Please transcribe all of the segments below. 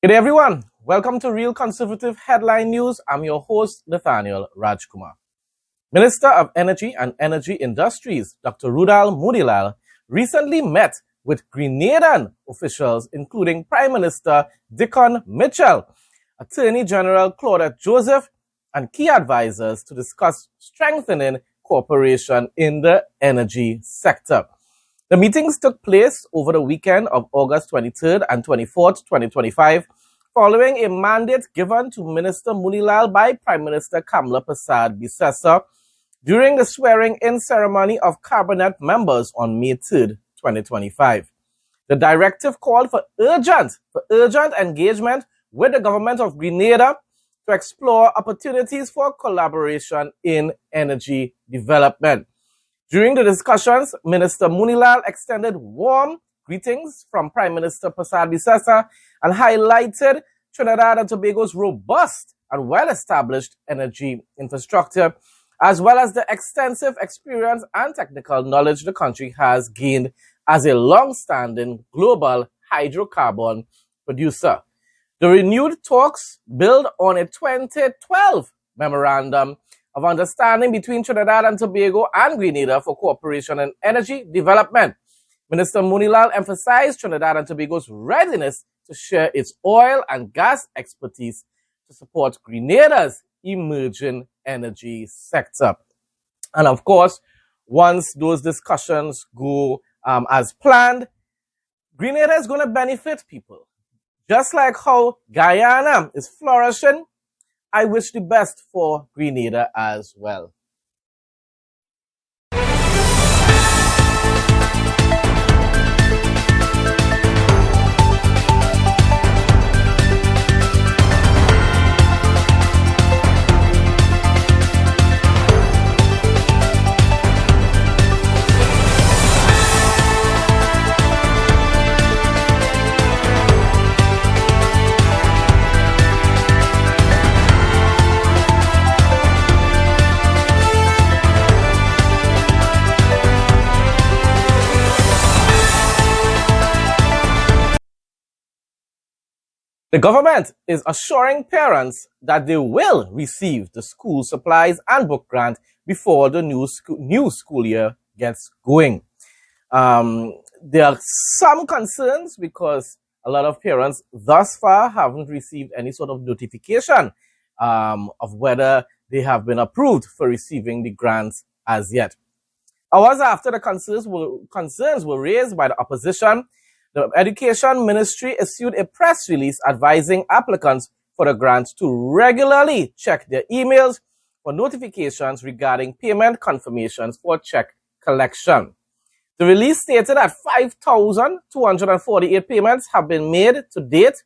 Good day, everyone. Welcome to Real Conservative Headline News. I'm your host, Nathaniel Rajkumar. Minister of Energy and Energy Industries, Dr. Rudal Motilal, recently met with Grenadian officials, including Prime Minister Dickon Mitchell, Attorney General Claudette Joseph, and key advisors to discuss strengthening cooperation in the energy sector. The meetings took place over the weekend of August 23rd and 24th, 2025, following a mandate given to Minister Motilal by Prime Minister Kamla Persad-Bissessar during the swearing-in ceremony of cabinet members on May 3rd, 2025. The directive called for urgent engagement with the government of Grenada to explore opportunities for collaboration in energy development. During the discussions, Minister Motilal extended warm greetings from Prime Minister Persad-Bissessar and highlighted Trinidad and Tobago's robust and well-established energy infrastructure, as well as the extensive experience and technical knowledge the country has gained as a long-standing global hydrocarbon producer. The renewed talks build on a 2012 memorandum of understanding between Trinidad and Tobago and Grenada for cooperation in energy development. Minister Motilal emphasized Trinidad and Tobago's readiness to share its oil and gas expertise to support Grenada's emerging energy sector. And of course, once those discussions go as planned, Grenada is going to benefit people. Just like how Guyana is flourishing, I wish the best for Grenada as well. The government is assuring parents that they will receive the school supplies and book grant before the new school year gets going. There are some concerns because a lot of parents thus far haven't received any sort of notification of whether they have been approved for receiving the grants as yet. Hours after the concerns were raised by the opposition, the Education Ministry issued a press release advising applicants for the grants to regularly check their emails for notifications regarding payment confirmations for check collection. The release stated that 5,248 payments have been made to date,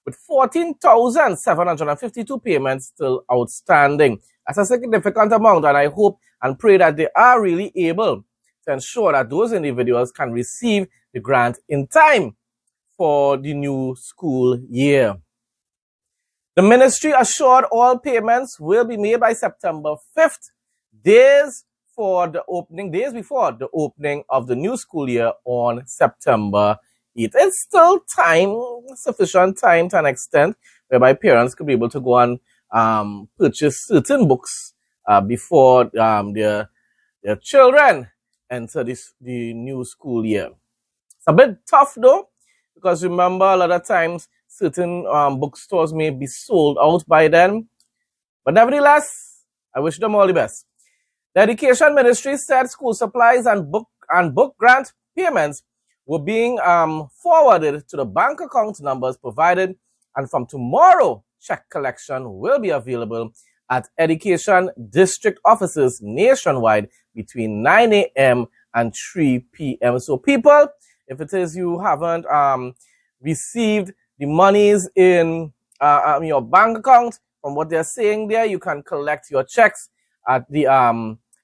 with 14,752 payments still outstanding. That's a significant amount, and I hope and pray that they are really able to ensure that those individuals can receive the grant in time for the new school year. The ministry assured all payments will be made by September 5th, days before the opening of the new school year on September 8th. It's still sufficient time to an extent, whereby parents could be able to go and purchase certain books before their children enter the new school year. It's a bit tough though, because remember, a lot of times certain bookstores may be sold out by then. But nevertheless, I wish them all the best. The Education Ministry said school supplies and book grant payments were being forwarded to the bank account numbers provided, and from tomorrow, check collection will be available at education district offices nationwide between 9 a.m. and 3 p.m. So people, if it is you haven't received the monies in your bank account, from what they're saying there, you can collect your checks at the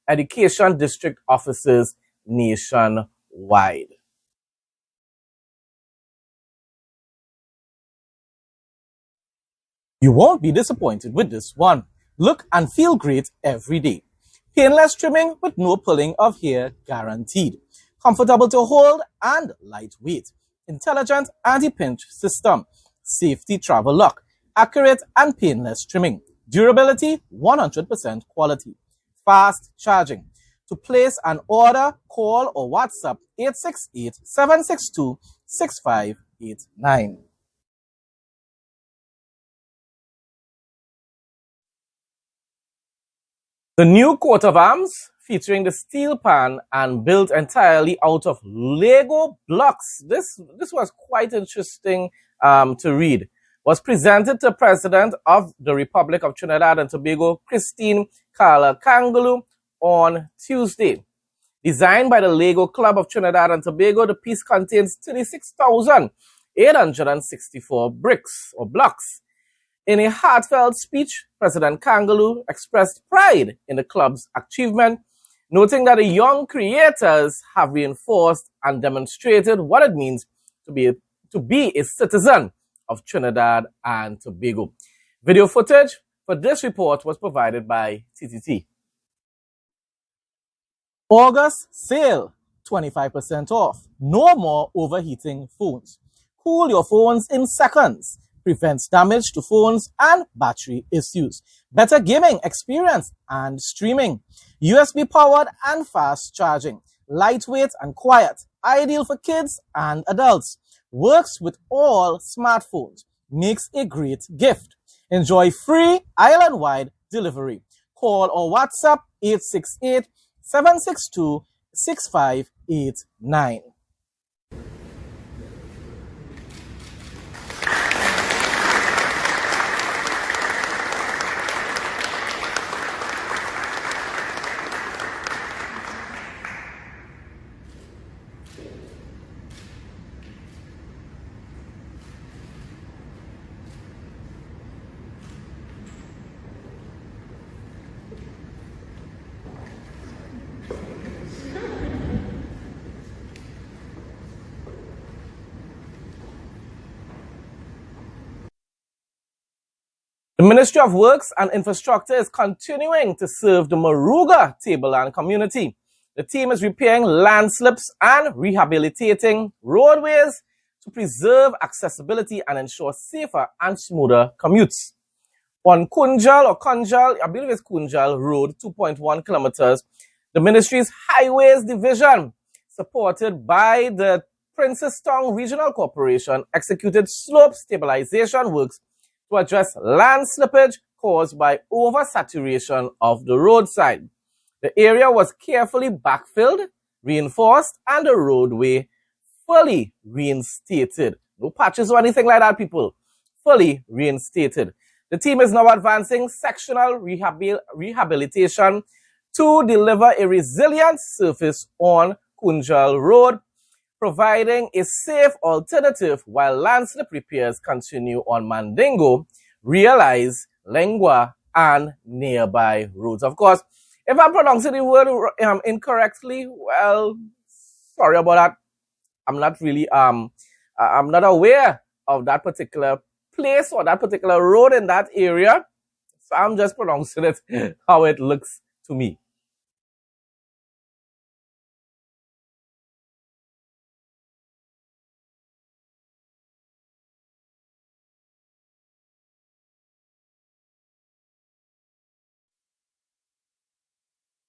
education district offices nationwide. You won't be disappointed with this one. Look and feel great every day. Painless trimming with no pulling of hair guaranteed. Comfortable to hold and lightweight. Intelligent anti-pinch system. safety travel lock, accurate and painless trimming, durability 100% quality, fast charging. To place an order, call or WhatsApp 868-762-6589. The new coat of arms, featuring the steel pan and built entirely out of Lego blocks. This was quite interesting to read. Was presented to President of the Republic of Trinidad and Tobago, Christine Carla Kangaloo, on Tuesday. Designed by the Lego Club of Trinidad and Tobago, the piece contains 36,864 bricks or blocks. In a heartfelt speech, President Kangaloo expressed pride in the club's achievement, noting that the young creators have reinforced and demonstrated what it means to be a citizen of Trinidad and Tobago. Video footage for this report was provided by TTT. August sale, 25% off. No more overheating phones. Cool your phones in seconds. Prevents damage to phones and battery issues. Better gaming experience and streaming. USB powered and fast charging. Lightweight and quiet. Ideal for kids and adults. Works with all smartphones. Makes a great gift. Enjoy free island-wide delivery. Call or WhatsApp 868-762-6589. The Ministry of Works and Infrastructure is continuing to serve the Moruga Tableland community. The team is repairing landslips and rehabilitating roadways to preserve accessibility and ensure safer and smoother commutes. On Kunjal, I believe it's Kunjal Road, 2.1 kilometers, the ministry's Highways Division, supported by the Princestown Regional Corporation, executed slope stabilization works to address land slippage caused by oversaturation of the roadside. The area was carefully backfilled, reinforced, and the roadway fully reinstated. No patches or anything like that, people. Fully reinstated. The team is now advancing sectional rehabilitation to deliver a resilient surface on Kunjal Road, providing a safe alternative while landslip repairs continue on Mandingo, Realize, Lengua, and nearby roads. Of course, if I'm pronouncing the word incorrectly, well, sorry about that. I'm not really, I'm not aware of that particular place or that particular road in that area. So I'm just pronouncing it how it looks to me.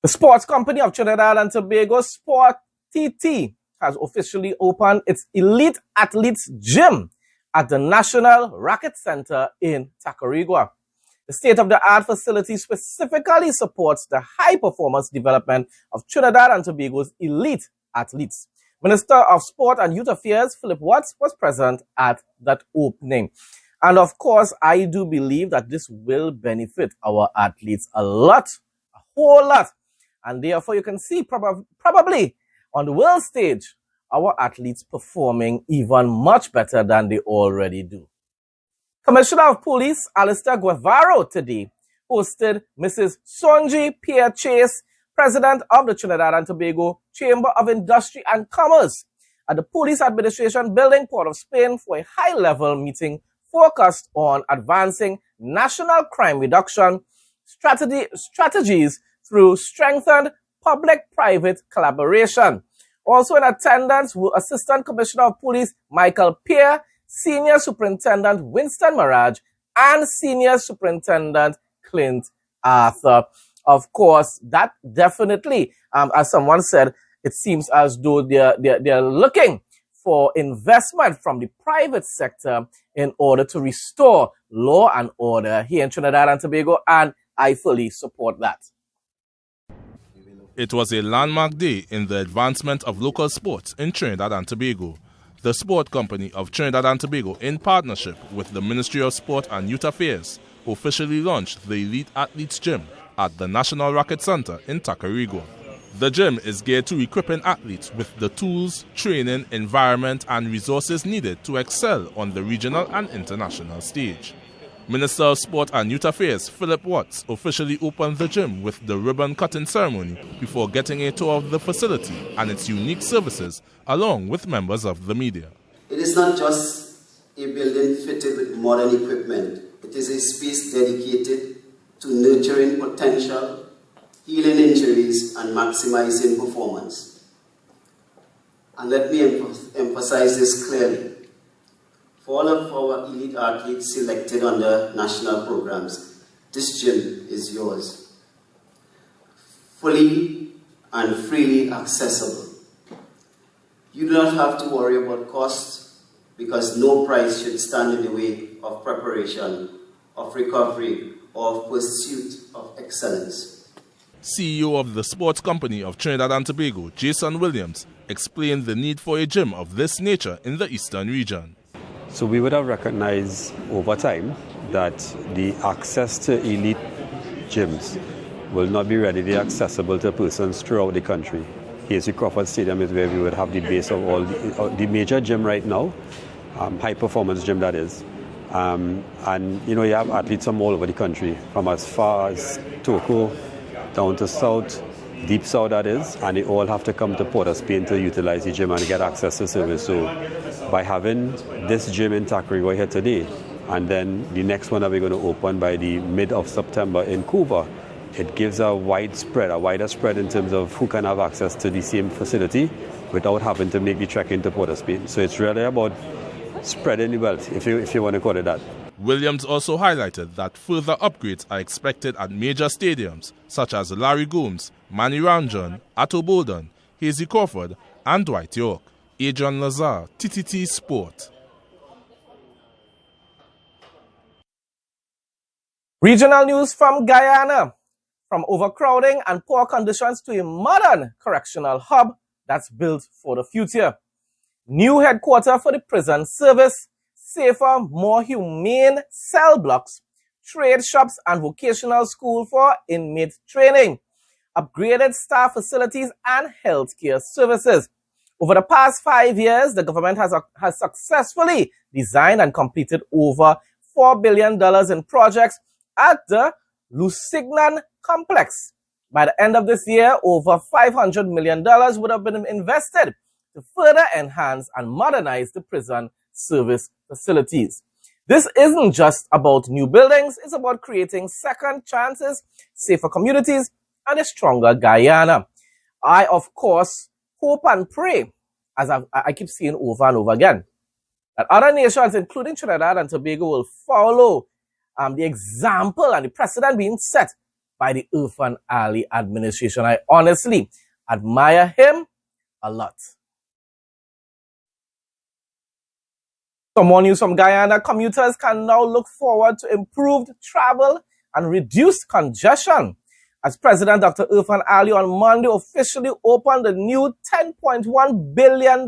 The Sports Company of Trinidad and Tobago, Sport TT, has officially opened its Elite Athletes Gym at the National Racket Center in Tacarigua. The state-of-the-art facility specifically supports the high-performance development of Trinidad and Tobago's elite athletes. Minister of Sport and Youth Affairs, Philip Watts, was present at that opening. And of course, I do believe that this will benefit our athletes a lot, a whole lot. And therefore, you can see probably on the world stage, our athletes performing even much better than they already do. Commissioner of Police Alistair Guevara today hosted Mrs. Sonji Pierre Chase, President of the Trinidad and Tobago Chamber of Industry and Commerce, at the Police Administration Building, Port of Spain, for a high-level meeting focused on advancing national crime reduction strategies through strengthened public-private collaboration. Also in attendance were Assistant Commissioner of Police Michael Pierre, Senior Superintendent Winston Maraj and Senior Superintendent Clint Arthur. Of course, that definitely, as someone said, it seems as though they're looking for investment from the private sector in order to restore law and order here in Trinidad and Tobago, and I fully support that. It was a landmark day in the advancement of local sports in Trinidad and Tobago. The Sport Company of Trinidad and Tobago, in partnership with the Ministry of Sport and Youth Affairs, officially launched the Elite Athletes Gym at the National Racquet Center in Tacarigua. The gym is geared to equipping athletes with the tools, training, environment and resources needed to excel on the regional and international stage. Minister of Sport and Youth Affairs Philip Watts officially opened the gym with the ribbon cutting ceremony before getting a tour of the facility and its unique services along with members of the media. It is not just a building fitted with modern equipment. It is a space dedicated to nurturing potential, healing injuries, and maximizing performance. And let me emphasize this clearly. For all of our elite athletes selected under national programs, this gym is yours. Fully and freely accessible. You do not have to worry about cost because no price should stand in the way of preparation, of recovery, or of pursuit of excellence. CEO of the Sports Company of Trinidad and Tobago, Jason Williams, explained the need for a gym of this nature in the eastern region. So we would have recognized over time that the access to elite gyms will not be readily accessible to persons throughout the country. Casey Crawford Stadium is where we would have the base of all the major gym right now, high performance gym that is. And you have athletes from all over the country, from as far as Toko down to south, deep south that is, and they all have to come to Port of Spain to utilize the gym and get access to service. So by having this gym in Tacarigua here today, and then the next one that we're going to open by the mid of September in Cuba, it gives a wider spread in terms of who can have access to the same facility without having to make the trek into Port of Spain. So it's really about spreading the wealth, if you want to call it that. Williams also highlighted that further upgrades are expected at major stadiums such as Larry Gomes, Manny Ranjan, Atto Bolden, Hazy Crawford and Dwight York. Adrian Lazar, TTT Sport. Regional news from Guyana. From overcrowding and poor conditions to a modern correctional hub that's built for the future. New headquarters for the prison service, safer, more humane cell blocks, trade shops and vocational school for inmate training, upgraded staff facilities and healthcare services. Over the past 5 years, the government has successfully designed and completed over $4 billion in projects at the Lusignan complex. By the end of this year, over $500 million would have been invested to further enhance and modernize the prison service facilities. This isn't just about new buildings, it's about creating second chances, safer communities, and a stronger Guyana. I, of course, hope and pray, as I keep saying over and over again, that other nations, including Trinidad and Tobago, will follow the example and the precedent being set by the Irfaan Ali administration. I honestly admire him a lot. Some more news from Guyana. Commuters can now look forward to improved travel and reduced congestion, as President Dr. Irfaan Ali on Monday officially opened the new $10.1 billion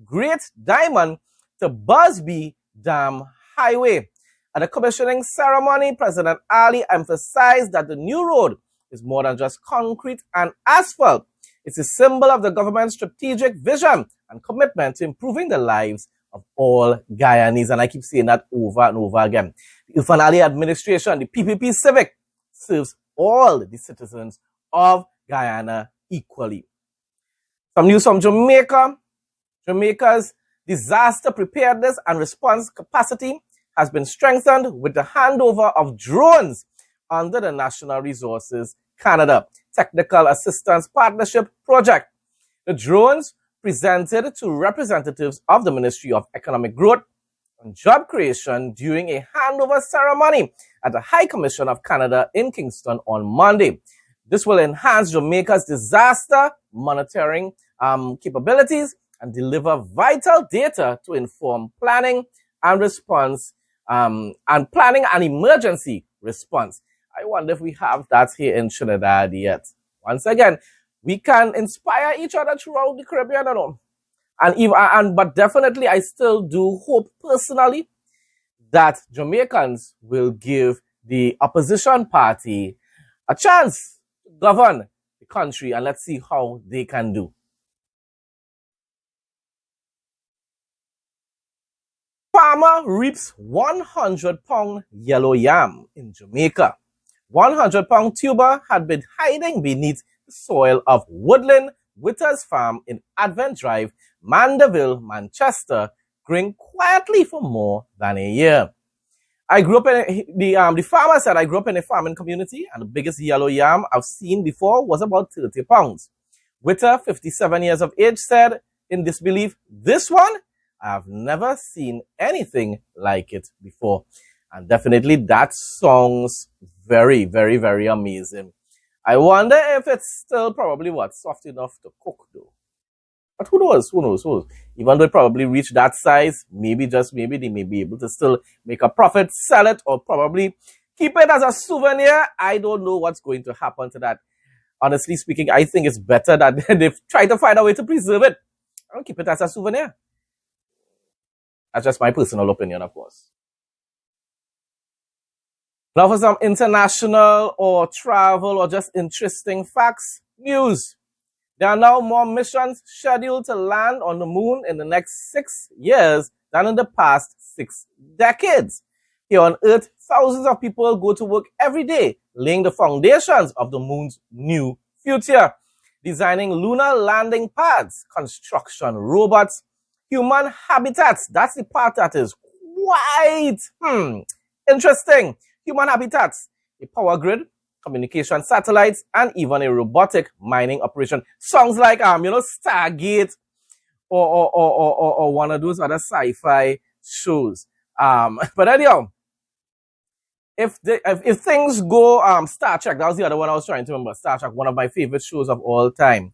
Great Diamond to Busby Dam Highway. At the commissioning ceremony, President Ali emphasized that the new road is more than just concrete and asphalt. It's a symbol of the government's strategic vision and commitment to improving the lives of all Guyanese. And I keep saying that over and over again. The Irfaan Ali administration, the PPP Civic, serves all the citizens of Guyana equally. Some news from Jamaica. Jamaica's disaster preparedness and response capacity has been strengthened with the handover of drones under the National Resources Canada Technical Assistance Partnership Project. The drones presented to representatives of the Ministry of Economic Growth, on job creation during a handover ceremony at the High Commission of Canada in Kingston on Monday. This will enhance Jamaica's disaster monitoring capabilities and deliver vital data to inform planning and response and planning and emergency response. I wonder if we have that here in Trinidad yet. Once again, we can inspire each other throughout the Caribbean, but definitely I still do hope personally that Jamaicans will give the opposition party a chance to govern the country, and let's see how they can do. Farmer reaps 100-pound yellow yam in Jamaica. 100-pound tuber had been hiding beneath the soil of Woodland Witters Farm in Advent Drive, Mandeville, Manchester, growing quietly for more than a year. I grew up in the farmer said, I grew up in a farming community, and the biggest yellow yam I've seen before was about 30 pounds. Witter, 57 years of age, said in disbelief, "This one, I have never seen anything like it before." And definitely that sounds very, very, very amazing. I wonder if it's still probably soft enough to cook though. But who knows? Even though it probably reached that size, maybe just maybe they may be able to still make a profit, sell it, or probably keep it as a souvenir. I don't know what's going to happen to that. Honestly speaking, I think it's better that they try to find a way to preserve it. I don't keep it as a souvenir. That's just my personal opinion, of course. Now for some international or travel or just interesting facts, news. There are now more missions scheduled to land on the moon in the next 6 years than in the past 6 decades. Here on Earth, thousands of people go to work every day, laying the foundations of the moon's new future, designing lunar landing pads, construction robots, human habitats. That's the part that is quite interesting. Human habitats, a power grid, communication satellites, and even a robotic mining operation. Sounds like Stargate or one of those other sci-fi shows. But anyhow, if things go Star Trek, that was the other one I was trying to remember. Star Trek, one of my favorite shows of all time.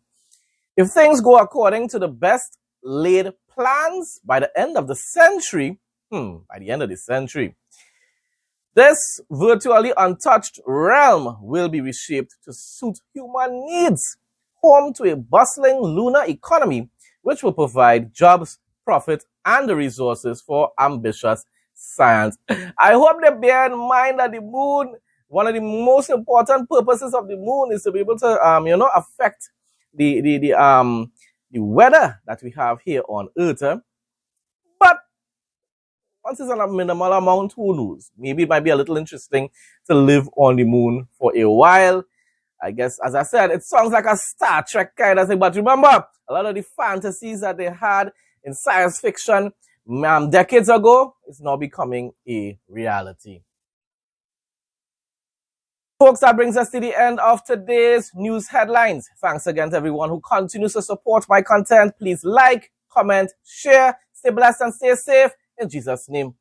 If things go according to the best laid plans by the end of the century, this virtually untouched realm will be reshaped to suit human needs, home to a bustling lunar economy, which will provide jobs, profit, and the resources for ambitious science. I hope they bear in mind that the moon, one of the most important purposes of the moon is to be able to, affect the weather that we have here on Earth. But once it's on a minimal amount, who knows? Maybe it might be a little interesting to live on the moon for a while. I guess, as I said, it sounds like a Star Trek kind of thing. But remember, a lot of the fantasies that they had in science fiction decades ago is now becoming a reality. Folks, that brings us to the end of today's news headlines. Thanks again to everyone who continues to support my content. Please like, comment, share, stay blessed and stay safe. In Jesus' name.